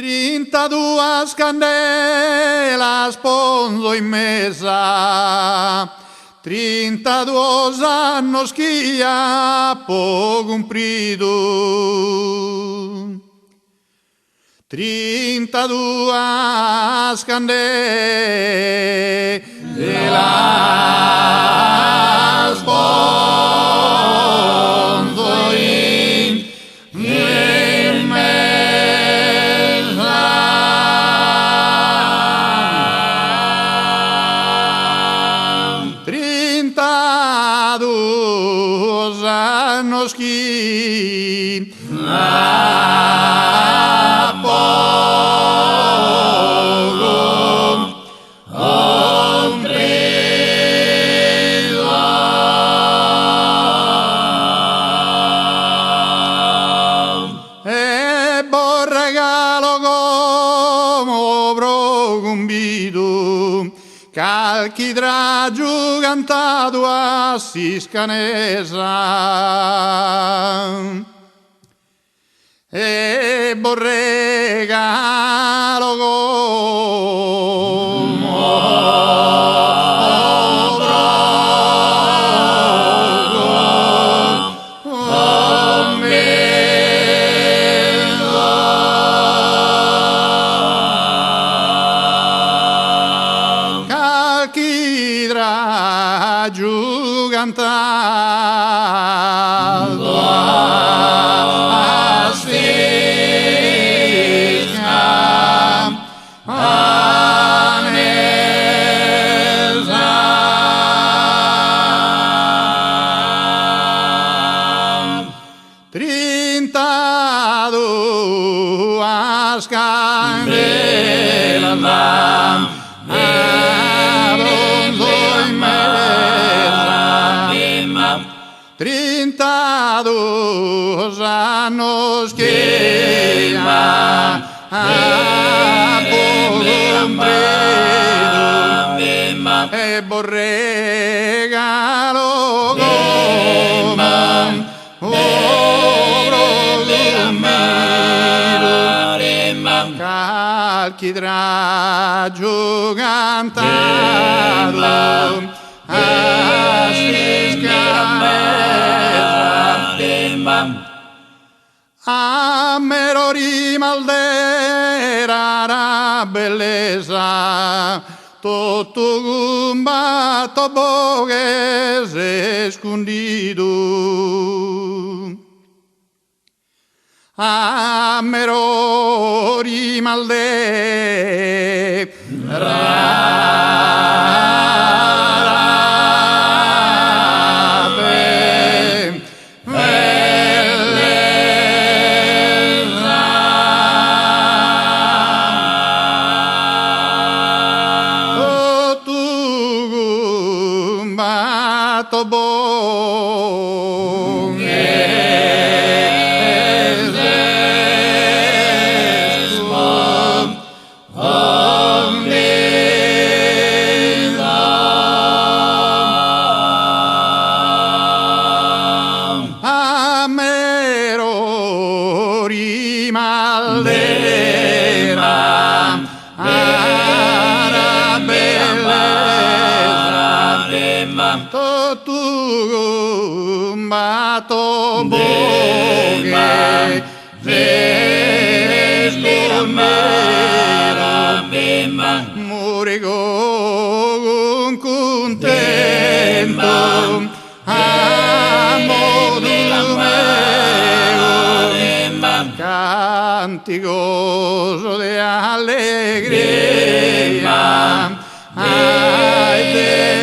32 candelas pongo in mesa, 32 annos que ha po cumprido. 32 candelas pongo in mesa. 32 annos que calchi dragio cantato a Siscanesa e borregalo cantando a Siscanesa. 32 candelas 32 annos que ha cumprido e borregalo calchi dragio cantato a Siscanesa. A mero rimaldera la bellezza, tutto combatto poche escondido. A mero rimaldera combatto poche murico con contento amo del mio canticoso de alegría ai te